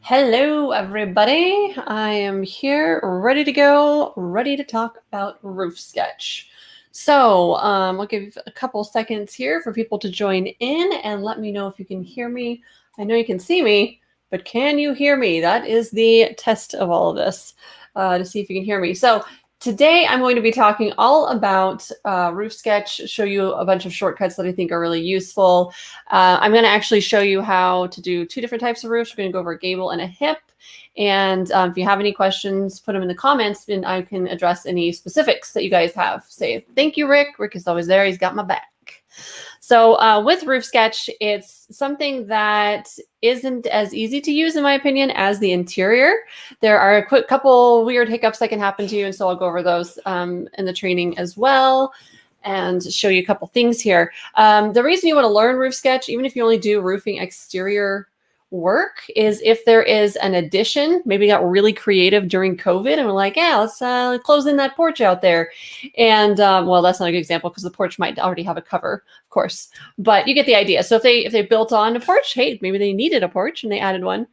Hello, everybody. I am here, ready to go, ready to talk about Roof Sketch. So I'll give a couple seconds here for people to join in and let me know if you can hear me. I know you can see me, but can you hear me? That is the test of all of this, to see if you can hear me. So today I'm going to be talking all about Roof Sketch, show you a bunch of shortcuts that I think are really useful. I'm going to actually show you how to do two different types of roofs. We're going to go over a gable and a hip. And if you have any questions, put them in the comments and I can address any specifics that you guys have. Say, thank you, Rick. Rick is always there. He's got my back. So with Roof Sketch, it's something that isn't as easy to use, in my opinion, as the interior. There are a quick couple weird hiccups that can happen to you, and so I'll go over those in the training as well and show you a couple things here. The reason you want to learn Roof Sketch, even if you only do roofing exterior work, is if there is an addition, maybe got really creative during COVID and we're like, yeah, let's close in that porch out there. And well, that's not a good example because the porch might already have a cover, of course, but you get the idea. So if they built on a porch, hey, maybe they needed a porch and they added one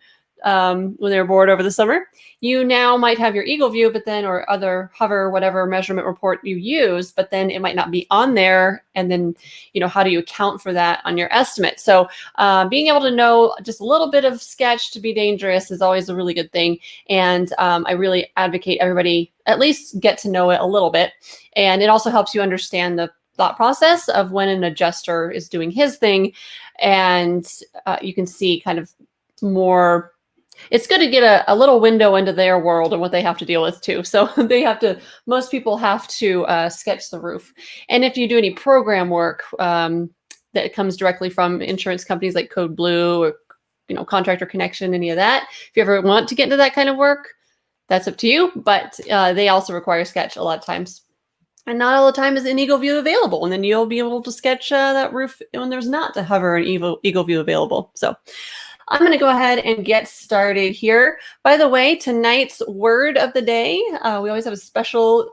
when they were bored over the summer. You now might have your Eagle view, but then, or other hover, whatever measurement report you use, but then it might not be on there. And then, how do you account for that on your estimate? So being able to know just a little bit of sketch to be dangerous is always a really good thing. And I really advocate everybody at least get to know it a little bit. And it also helps you understand the thought process of when an adjuster is doing his thing. And you can see kind of more. It's good to get a little window into their world and what they have to deal with too. So most people have to sketch the roof. And if you do any program work that comes directly from insurance companies like Code Blue or, Contractor Connection, any of that, if you ever want to get into that kind of work, that's up to you. But they also require sketch a lot of times. And not all the time is an Eagle view available. And then you'll be able to sketch that roof when there's not a hover and Eagle view available. So I'm going to go ahead and get started here. By the way, tonight's word of the day, we always have a special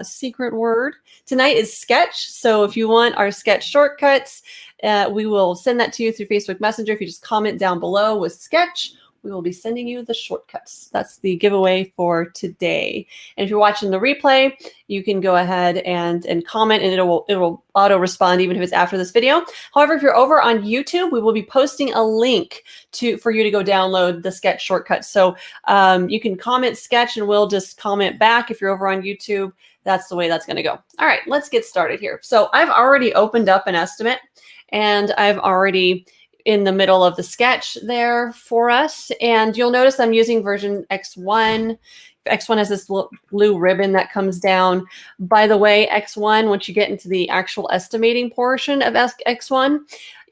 secret word. Tonight is sketch. So if you want our sketch shortcuts, we will send that to you through Facebook Messenger. If you just comment down below with sketch, we will be sending you the shortcuts. That's the giveaway for today. And if you're watching the replay, you can go ahead and comment, and it will auto respond even if it's after this video. However, if you're over on YouTube, we will be posting a link for you to go download the sketch shortcuts. So you can comment sketch and we'll just comment back. If you're over on YouTube, that's the way that's going to go. All right, let's get started here. So I've already opened up an estimate and I've already in the middle of the sketch there for us. And you'll notice I'm using version X1. X1 has this blue ribbon that comes down. By the way, X1, once you get into the actual estimating portion of X1,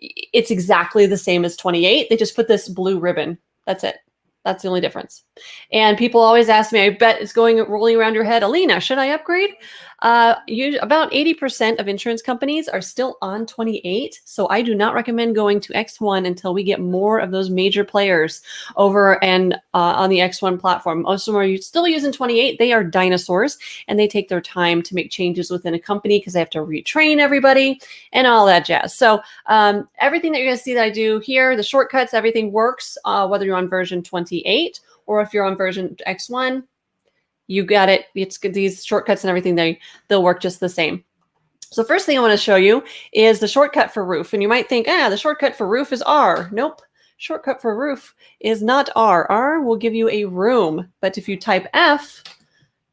it's exactly the same as 28. They just put this blue ribbon. That's it. That's the only difference. And people always ask me, I bet it's rolling around your head, Alina, should I upgrade? About 80% of insurance companies are still on 28. So I do not recommend going to X1 until we get more of those major players over and on the X1 platform. Most of them are still using 28. They are dinosaurs and they take their time to make changes within a company because they have to retrain everybody and all that jazz. So everything that you're going to see that I do here, the shortcuts, everything works, whether you're on version 28 or if you're on version X1. You got it. It's good. These shortcuts and everything, they'll work just the same. So first thing I want to show you is the shortcut for roof. And you might think, the shortcut for roof is R. Nope. Shortcut for roof is not R. R will give you a room. But if you type F,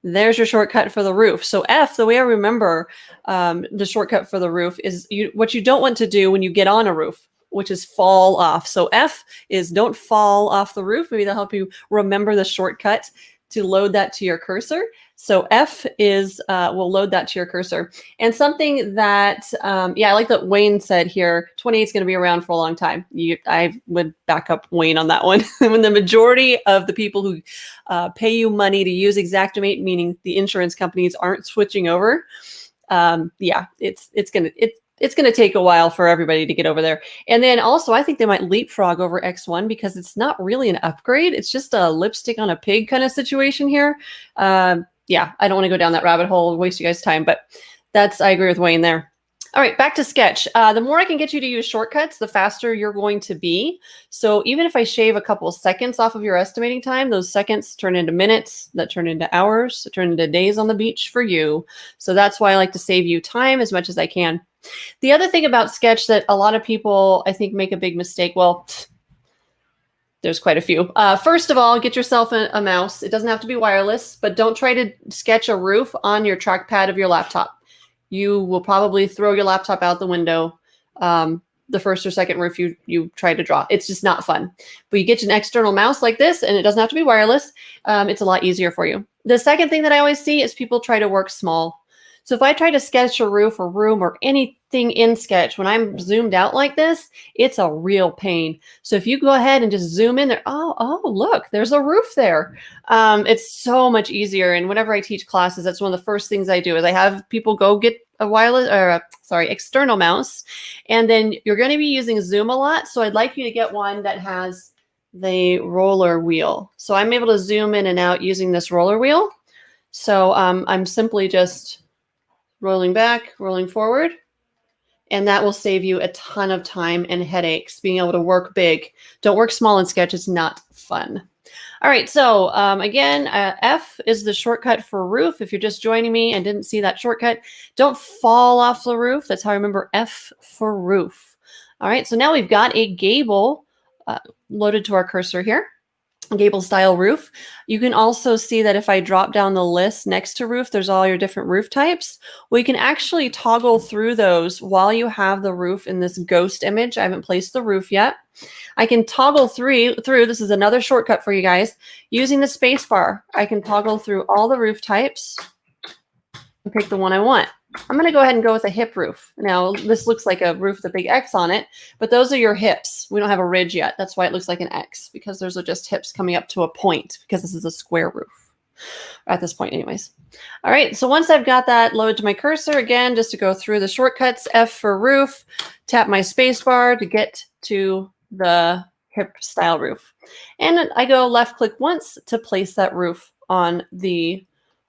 there's your shortcut for the roof. So F, the way I remember the shortcut for the roof is what you don't want to do when you get on a roof, which is fall off. So F is don't fall off the roof. Maybe that'll help you remember the shortcut to load that to your cursor. So F is, will load that to your cursor. And something that, I like that Wayne said here, 28 is going to be around for a long time. I would back up Wayne on that one. When the majority of the people who pay you money to use Xactimate, meaning the insurance companies, aren't switching over, it's going to take a while for everybody to get over there. And then also, I think they might leapfrog over X1 because it's not really an upgrade. It's just a lipstick on a pig kind of situation here. I don't want to go down that rabbit hole and waste you guys' time, but I agree with Wayne there. All right, back to sketch. The more I can get you to use shortcuts, the faster you're going to be. So even if I shave a couple of seconds off of your estimating time, those seconds turn into minutes, that turn into hours, that turn into days on the beach for you. So that's why I like to save you time as much as I can. The other thing about sketch that a lot of people, I think, make a big mistake. Well, there's quite a few. First of all, get yourself a mouse. It doesn't have to be wireless, but don't try to sketch a roof on your trackpad of your laptop. You will probably throw your laptop out the window the first or second roof you try to draw. It's just not fun. But you get an external mouse like this, and it doesn't have to be wireless. It's a lot easier for you. The second thing that I always see is people try to work small. So if I try to sketch a roof or room or anything in Sketch, when I'm zoomed out like this, it's a real pain. So if you go ahead and just zoom in there, oh, look, there's a roof there. It's so much easier. And whenever I teach classes, that's one of the first things I do is I have people go get a wireless or external mouse, and then you're going to be using Zoom a lot. So I'd like you to get one that has the roller wheel. So I'm able to zoom in and out using this roller wheel. So I'm simply just rolling back, rolling forward, and that will save you a ton of time and headaches being able to work big. Don't work small in Sketch. It's not fun. All right, so again, F is the shortcut for roof. If you're just joining me and didn't see that shortcut, don't fall off the roof. That's how I remember F for roof. All right, so now we've got a gable loaded to our cursor here. Gable style roof. You can also see that if I drop down the list next to roof, there's all your different roof types. We can actually toggle through those while you have the roof in this ghost image. I haven't placed the roof yet. I can toggle through. This is another shortcut for you guys. Using the space bar, I can toggle through all the roof types and pick the one I want. I'm going to go ahead and go with a hip roof. Now, this looks like a roof with a big X on it, but those are your hips. We don't have a ridge yet. That's why it looks like an X, because those are just hips coming up to a point, because this is a square roof at this point anyways. All right, so once I've got that loaded to my cursor, again, just to go through the shortcuts, F for roof, tap my space bar to get to the hip style roof. And I go left click once to place that roof on the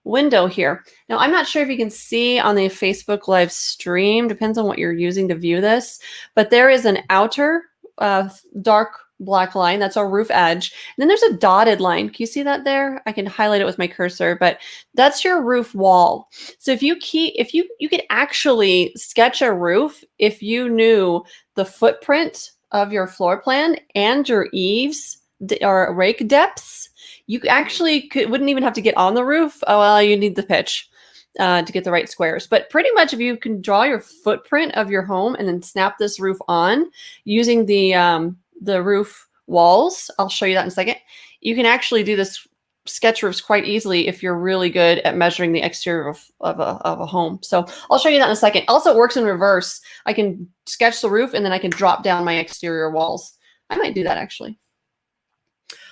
window here. Now, I'm not sure if you can see on the Facebook live stream, depends on what you're using to view this, but there is an outer dark black line. That's our roof edge. And then there's a dotted line. Can you see that there? I can highlight it with my cursor, but that's your roof wall. So if you could actually sketch a roof if you knew the footprint of your floor plan and your eaves or rake depths. You actually wouldn't even have to get on the roof. Oh, well, you need the pitch to get the right squares. But pretty much if you can draw your footprint of your home and then snap this roof on using the roof walls, I'll show you that in a second. You can actually do this sketch roofs quite easily if you're really good at measuring the exterior of a home. So I'll show you that in a second. Also, it works in reverse. I can sketch the roof and then I can drop down my exterior walls. I might do that actually.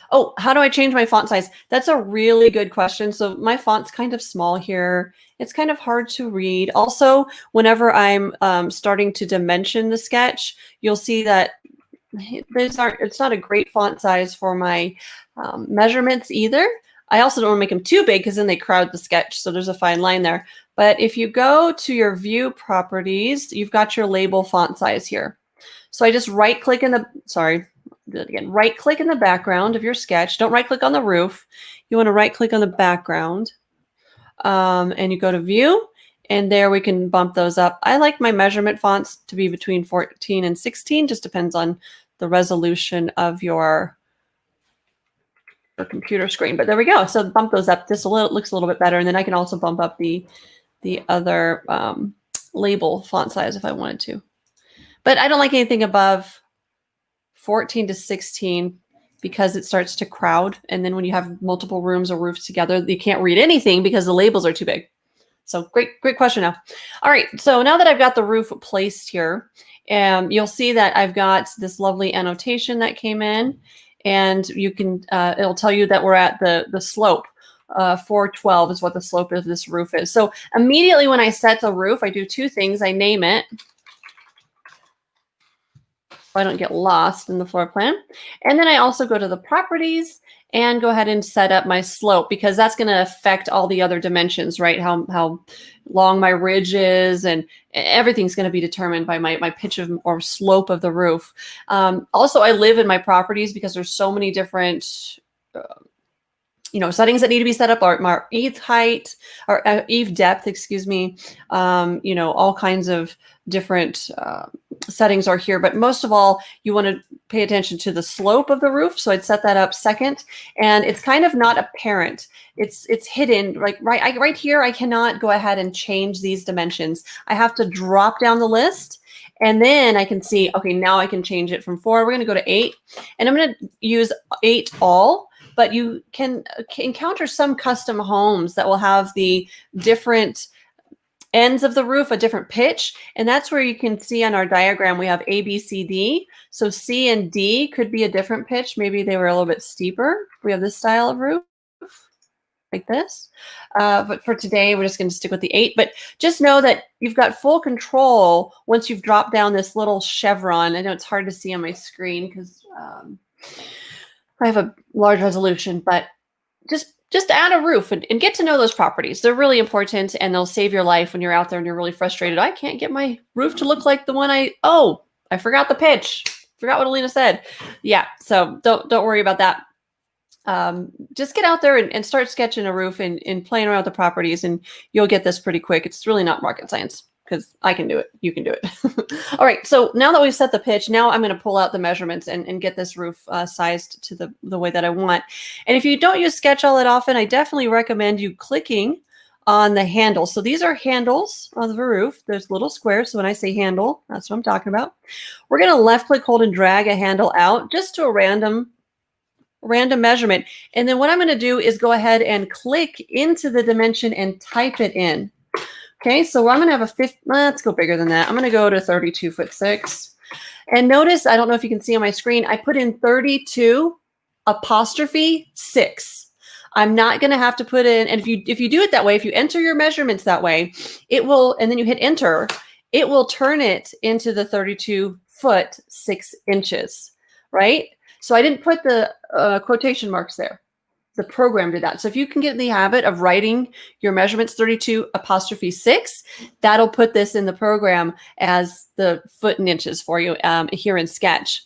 Oh, how do I change my font size? That's a really good question. So my font's kind of small here. It's kind of hard to read. Also, whenever I'm starting to dimension the sketch, you'll see that it's not a great font size for my measurements either. I also don't want to make them too big because then they crowd the sketch. So there's a fine line there. But if you go to your view properties, you've got your label font size here. So I just right click in the, do it again. Right click in the background of your sketch. Don't right click on the roof. You want to right click on the background and you go to view, and there we can bump those up. I like my measurement fonts to be between 14 and 16. Just depends on the resolution of your computer screen. But there we go. So bump those up. This looks a little bit better. And then I can also bump up the other label font size if I wanted to. But I don't like anything above 14 to 16 because it starts to crowd. And then when you have multiple rooms or roofs together, you can't read anything because the labels are too big. So great question now. All right, so now that I've got the roof placed here, you'll see that I've got this lovely annotation that came in, and you can, it'll tell you that we're at the slope. 412 is what the slope of this roof is. So immediately when I set the roof, I do two things. I name it. I don't get lost in the floor plan. And then I also go to the properties and go ahead and set up my slope, because that's going to affect all the other dimensions, right? How long my ridge is, and everything's going to be determined by my pitch of or slope of the roof. Also, I live in my properties because there's so many different settings that need to be set up, or eave height or eave depth, excuse me. All kinds of different settings are here, but most of all, you want to pay attention to the slope of the roof. So I'd set that up second, and it's kind of not apparent. It's hidden, like right here. I cannot go ahead and change these dimensions. I have to drop down the list. And then I can see, okay, now I can change it from 4. We're going to go to 8, and I'm going to use 8 all. But you can encounter some custom homes that will have the different ends of the roof, a different pitch. And that's where you can see on our diagram, we have A, B, C, D. So C and D could be a different pitch. Maybe they were a little bit steeper. We have this style of roof like this. But for today, we're just going to stick with the 8. But just know that you've got full control once you've dropped down this little chevron. I know it's hard to see on my screen because I have a large resolution, but just add a roof and get to know those properties. They're really important, and they'll save your life when you're out there and you're really frustrated. I can't get my roof to look like the one I forgot the pitch. Forgot what Alina said. Yeah, so don't worry about that. Just get out there and start sketching a roof and playing around with the properties, and you'll get this pretty quick. It's really not rocket science, because I can do it. You can do it. All right. So now that we've set the pitch, now I'm going to pull out the measurements and get this roof sized to the way that I want. And if you don't use Sketch all that often, I definitely recommend you clicking on the handle. So these are handles on the roof. There's little squares. So when I say handle, that's what I'm talking about. We're going to left click, hold, and drag a handle out just to a random measurement. And then what I'm going to do is go ahead and click into the dimension and type it in. Okay, so I'm going to have let's go bigger than that. I'm going to go to 32'6". And notice, I don't know if you can see on my screen, I put in 32'6". I'm not going to have to put in, and if you do it that way, if you enter your measurements that way, it will, and then you hit enter, it will turn it into the 32'6", right? So I didn't put the quotation marks there. The program did that. So if you can get in the habit of writing your measurements 32'6", that'll put this in the program as the foot and inches for you here in Sketch.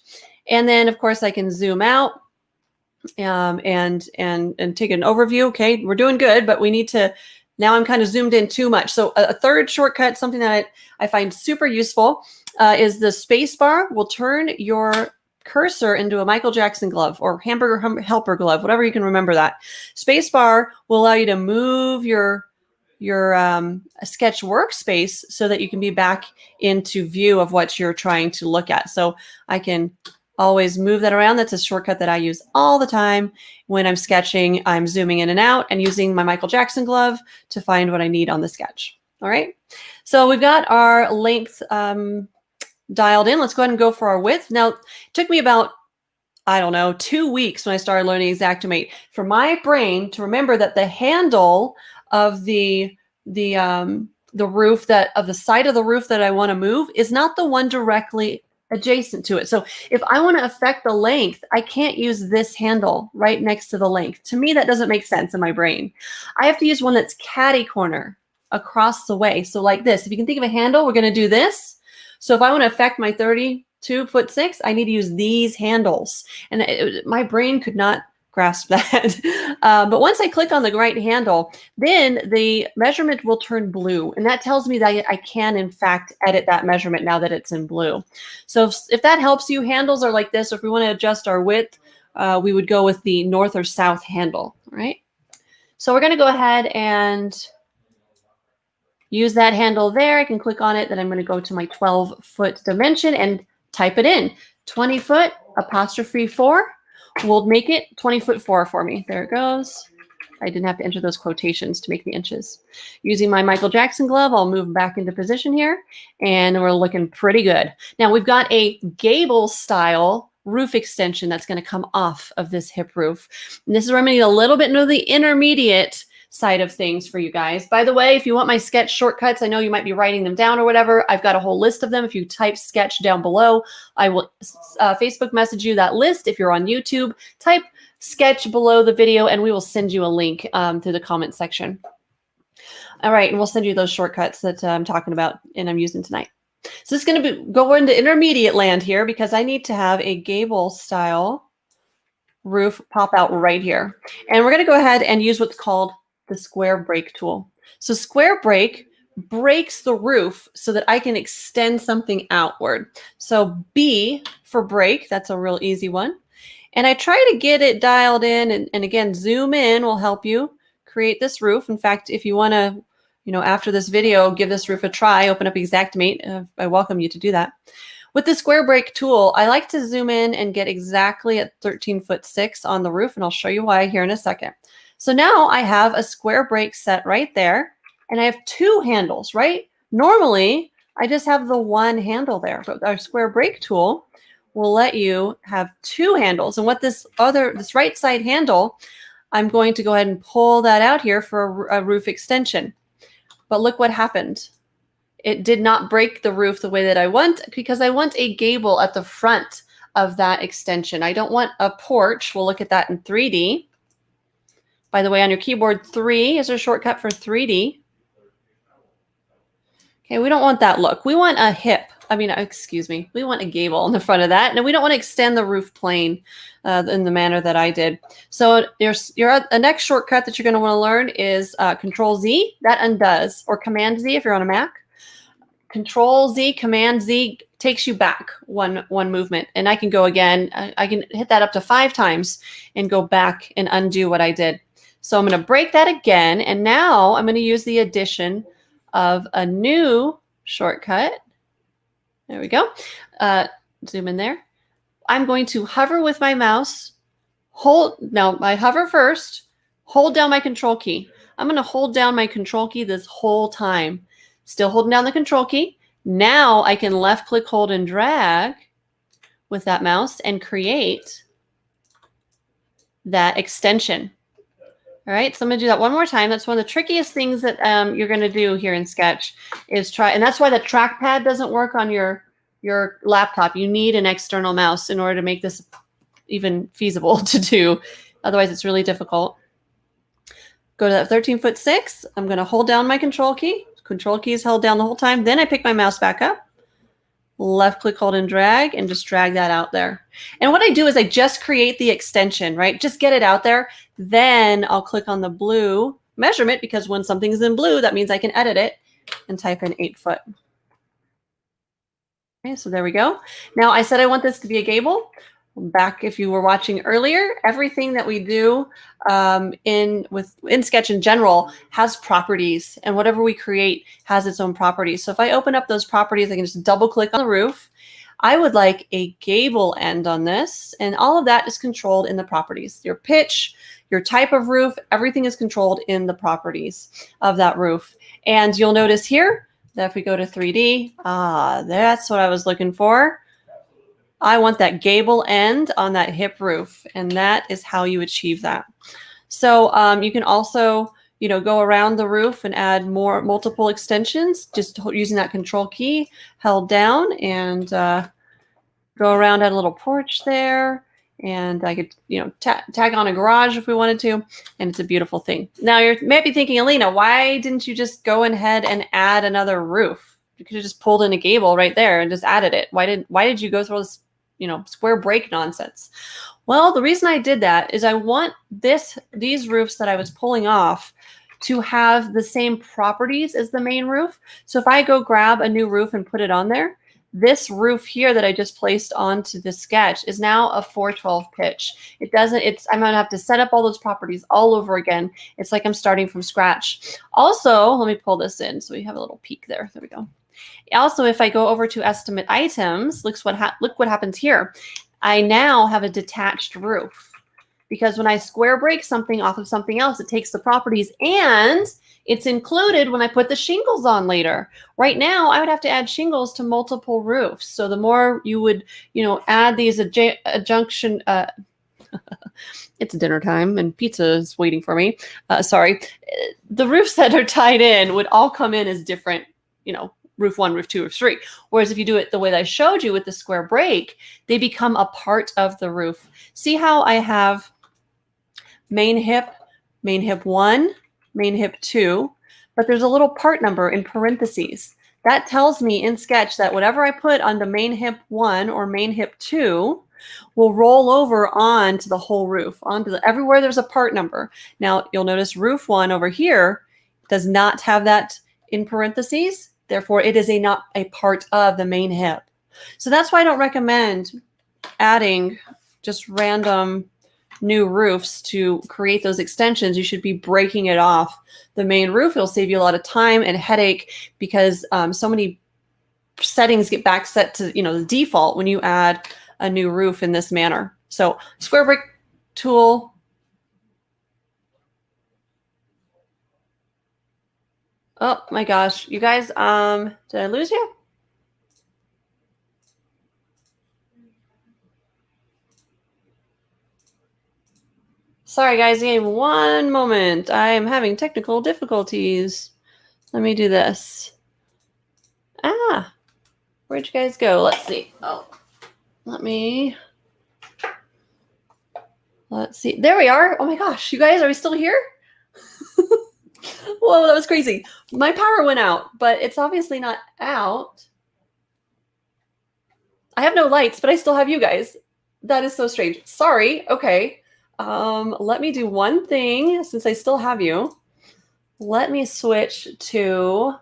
And then of course I can zoom out and take an overview. Okay, we're doing good, but we need to, now I'm kind of zoomed in too much. So a third shortcut, something that I find super useful is the space bar will turn your cursor into a Michael Jackson glove or hamburger helper glove, whatever you can remember that. Spacebar will allow you to move your Sketch workspace so that you can be back into view of what you're trying to look at. So I can always move that around. That's a shortcut that I use all the time when I'm sketching. I'm zooming in and out and using my Michael Jackson glove to find what I need on the sketch. All right. So we've got our length dialed in. Let's go ahead and go for our width. Now, it took me about, 2 weeks when I started learning Xactimate for my brain to remember that the handle of the roof of the side of the roof that I want to move is not the one directly adjacent to it. So if I want to affect the length, I can't use this handle right next to the length. To me, that doesn't make sense in my brain. I have to use one that's catty corner across the way. So like this, if you can think of a handle, we're going to do this. So if I want to affect my 32'6", I need to use these handles. And my brain could not grasp that. But once I click on the right handle, then the measurement will turn blue. And that tells me that I can, in fact, edit that measurement now that it's in blue. So if that helps you, handles are like this. If we want to adjust our width, we would go with the north or south handle, right? So we're going to go ahead and use that handle there. I can click on it. Then I'm going to go to my 12-foot dimension and type it in. 20'4" will make it 20'4" for me. There it goes. I didn't have to enter those quotations to make the inches. Using my Michael Jackson glove, I'll move back into position here, and we're looking pretty good. Now we've got a Gable style roof extension that's going to come off of this hip roof. And this is where I'm going to need a little bit of the intermediate side of things for you guys. By the way, if you want my sketch shortcuts, I know you might be writing them down or whatever. I've got a whole list of them. If you type sketch down below, I will Facebook message you that list. If you're on YouTube, type sketch below the video and we will send you a link through the comment section. All right, and we'll send you those shortcuts that I'm talking about and I'm using tonight. So it's going to go into intermediate land here because I need to have a gable style roof pop out right here. And we're going to go ahead and use what's called the square break tool. So square break breaks the roof so that I can extend something outward. So B for break, that's a real easy one. And I try to get it dialed in, and again, zoom in will help you create this roof. In fact, if you want to, after this video, give this roof a try, open up Xactimate. I welcome you to do that. With the square break tool, I like to zoom in and get exactly at 13'6" on the roof, and I'll show you why here in a second. So now I have a square break set right there, and I have two handles, right? Normally, I just have the one handle there, but our square break tool will let you have two handles. And what this right side handle, I'm going to go ahead and pull that out here for a roof extension. But look what happened. It did not break the roof the way that I want because I want a gable at the front of that extension. I don't want a porch. We'll look at that in 3D. By the way, on your keyboard, 3 is a shortcut for 3D. Okay, we don't want that look. We want a we want a gable in the front of that. And we don't want to extend the roof plane in the manner that I did. So a next shortcut that you're going to want to learn is Control Z. That undoes, or Command Z if you're on a Mac. Control Z, Command Z takes you back one movement. And I can go again. I can hit that up to 5 times and go back and undo what I did. So I'm going to break that again. And now I'm going to use the addition of a new shortcut. There we go. Zoom in there. I'm going to hover with my mouse. I hover first, hold down my control key. I'm going to hold down my control key this whole time. Still holding down the control key. Now I can left click, hold, and drag with that mouse and create that extension. All right, so I'm going to do that one more time. That's one of the trickiest things that you're going to do here in Sketch is try, and that's why the trackpad doesn't work on your laptop. You need an external mouse in order to make this even feasible to do. Otherwise, it's really difficult. Go to that 13'6". I'm going to hold down my control key. Control key is held down the whole time. Then I pick my mouse back up. Left click, hold, and drag, and just drag that out there. And what I do is I just create the extension, right? Just get it out there. Then I'll click on the blue measurement because when something's in blue, that means I can edit it and type in 8 foot. Okay, so there we go. Now I said I want this to be a gable. Back if you were watching earlier, everything that we do in Sketch in general has properties, and whatever we create has its own properties. So if I open up those properties, I can just double click on the roof. I would like a gable end on this, and all of that is controlled in the properties. Your pitch, your type of roof, everything is controlled in the properties of that roof. And you'll notice here that if we go to 3D, that's what I was looking for. I want that gable end on that hip roof, and that is how you achieve that. So you can also, go around the roof and add multiple extensions, just using that control key held down, and go around, add a little porch there, and I could, tag on a garage if we wanted to, and it's a beautiful thing. Now you may be thinking, Alina, why didn't you just go ahead and add another roof? You could have just pulled in a gable right there and just added it. Why did you go through this square break nonsense? Well, the reason I did that is I want these roofs that I was pulling off to have the same properties as the main roof. So if I go grab a new roof and put it on there, this roof here that I just placed onto the sketch is now a 412 pitch. I'm gonna have to set up all those properties all over again. It's like I'm starting from scratch. Also, let me pull this in so we have a little peek there. There we go. Also, if I go over to estimate items, look what happens here. I now have a detached roof because when I square break something off of something else, it takes the properties and it's included when I put the shingles on later. Right now, I would have to add shingles to multiple roofs. So the more you would, add these It's dinner time and pizza is waiting for me. Sorry. The roofs that are tied in would all come in as different, roof 1, roof 2, roof 3. Whereas if you do it the way that I showed you with the square break, they become a part of the roof. See how I have main hip 1, main hip 2, but there's a little part number in parentheses. That tells me in Sketch that whatever I put on the main hip 1 or main hip 2 will roll over onto the whole roof, everywhere there's a part number. Now you'll notice roof 1 over here does not have that in parentheses. Therefore, it is not a part of the main hip. So that's why I don't recommend adding just random new roofs to create those extensions. You should be breaking it off the main roof. It'll save you a lot of time and headache because so many settings get back set to the default when you add a new roof in this manner. So square break tool. Oh my gosh, you guys, did I lose you? Sorry guys, give me one moment. I am having technical difficulties. Let me do this. Where'd you guys go? Let's see. Oh, let's see. There we are. Oh my gosh, you guys, are we still here? Whoa, that was crazy. My power went out, but it's obviously not out. I have no lights, but I still have you guys. That is so strange. Sorry. Okay. Let me do one thing since I still have you. Let me switch to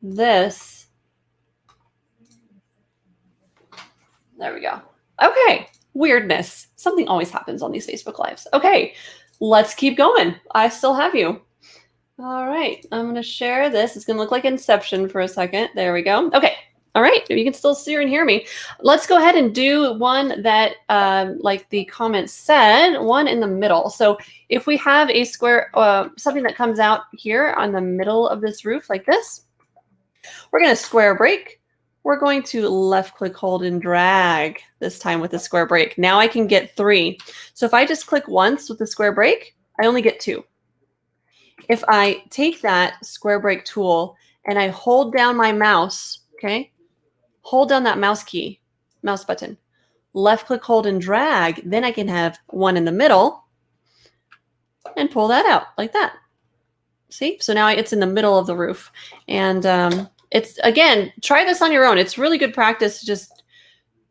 this. There we go. Okay. Weirdness. Something always happens on these Facebook Lives. Okay. Let's keep going. I still have you. All right. I'm going to share this. It's going to look like Inception for a second. There we go. Okay. All right. You can still see and hear me. Let's go ahead and do one that, like the comment said, one in the middle. So if we have a square, something that comes out here on the middle of this roof like this, we're going to square break. We're going to left click, hold, and drag this time with the square break. Now I can get 3. So if I just click once with the square break, I only get 2. If I take that square break tool and I hold down my mouse, okay, hold down that mouse button, left click, hold, and drag, then I can have 1 in the middle and pull that out like that. See? So now it's in the middle of the roof. And it's, again, try this on your own. It's really good practice to just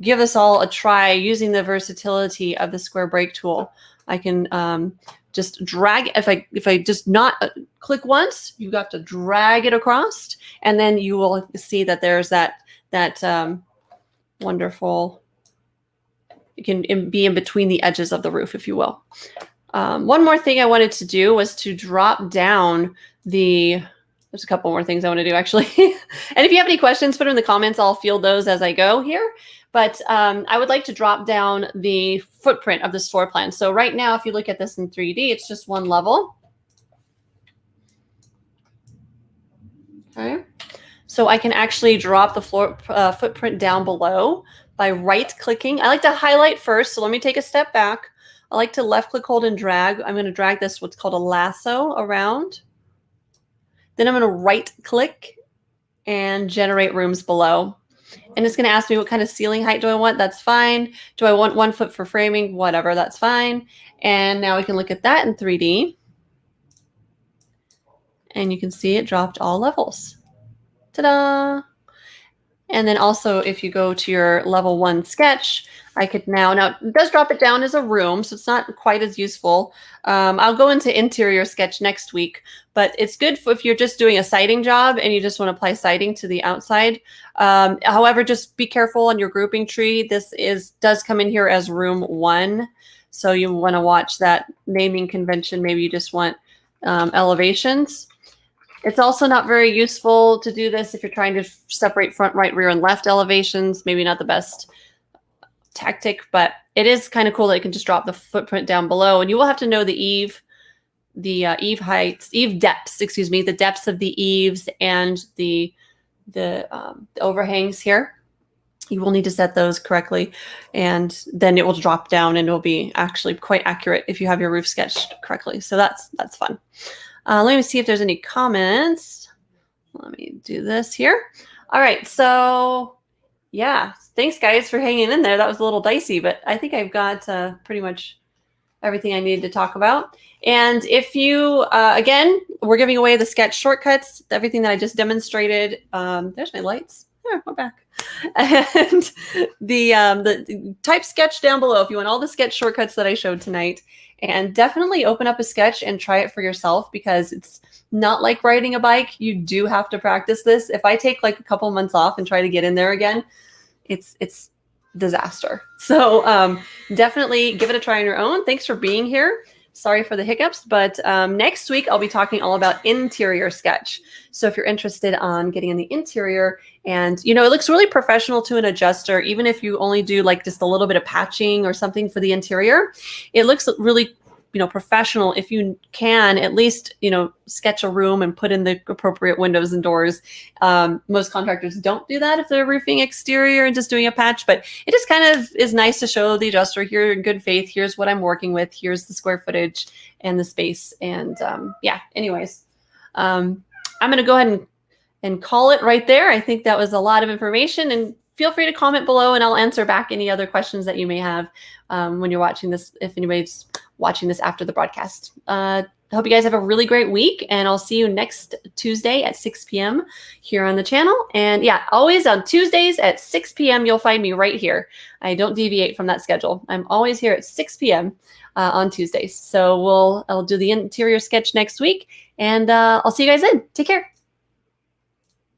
give us all a try using the versatility of the square break tool. I can just drag, if I just not click once, you got to drag it across, and then you will see that there's that wonderful, you can be in between the edges of the roof, if you will. One more thing I wanted to do was to drop down there's a couple more things I want to do actually. And if you have any questions, put them in the comments. I'll field those as I go here. But I would like to drop down the footprint of this floor plan. So right now, if you look at this in 3D, it's just one level. Okay. So I can actually drop the floor footprint down below by right-clicking. I like to highlight first, so let me take a step back. I like to left-click, hold, and drag. I'm going to drag this, what's called a lasso, around. Then I'm going to right-click and generate rooms below. And it's going to ask me what kind of ceiling height do I want. That's fine. Do I want 1 foot for framing? Whatever, that's fine. And now we can look at that in 3D. And you can see it dropped all levels. Ta-da! And then also, if you go to your level 1 sketch, I could now it does drop it down as a room, so it's not quite as useful. I'll go into interior sketch next week, but it's good if you're just doing a siding job and you just want to apply siding to the outside. However, just be careful on your grouping tree. This does come in here as room 1, so you want to watch that naming convention. Maybe you just want elevations. It's also not very useful to do this if you're trying to separate front, right, rear, and left elevations. Maybe not the best tactic, but it is kind of cool that you can just drop the footprint down below. And you will have to know the eave depths, the depths of the eaves and the overhangs here. You will need to set those correctly, and then it will drop down and it'll be actually quite accurate if you have your roof sketched correctly. So that's fun. Let me see if there's any comments. Let me do this here. All right, so yeah, thanks guys for hanging in there. That was a little dicey, but I think I've got pretty much everything I needed to talk about. And if you, again, we're giving away the sketch shortcuts, everything that I just demonstrated. There's my lights. There, we're back. And the type sketch down below if you want all the sketch shortcuts that I showed tonight. And definitely open up a sketch and try it for yourself, because it's not like riding a bike. You do have to practice this. If I take like a couple months off and try to get in there again, it's disaster. So definitely give it a try on your own. Thanks for being here. Sorry for the hiccups, but next week I'll be talking all about interior sketch. So if you're interested on getting in the interior, and it looks really professional to an adjuster, even if you only do like just a little bit of patching or something for the interior, it looks really professional if you can at least, sketch a room and put in the appropriate windows and doors. Most contractors don't do that if they're roofing exterior and just doing a patch, but it just kind of is nice to show the adjuster, here in good faith, here's what I'm working with, here's the square footage and the space. And yeah, anyways, I'm going to go ahead and call it right there. I think that was a lot of information, and feel free to comment below and I'll answer back any other questions that you may have when you're watching this, if anybody's watching this after the broadcast. I hope you guys have a really great week, and I'll see you next Tuesday at 6 p.m. here on the channel. And yeah, always on Tuesdays at 6 p.m. you'll find me right here. I don't deviate from that schedule. I'm always here at 6 p.m. On Tuesdays. So I'll do the interior sketch next week, and I'll see you guys then. Take care.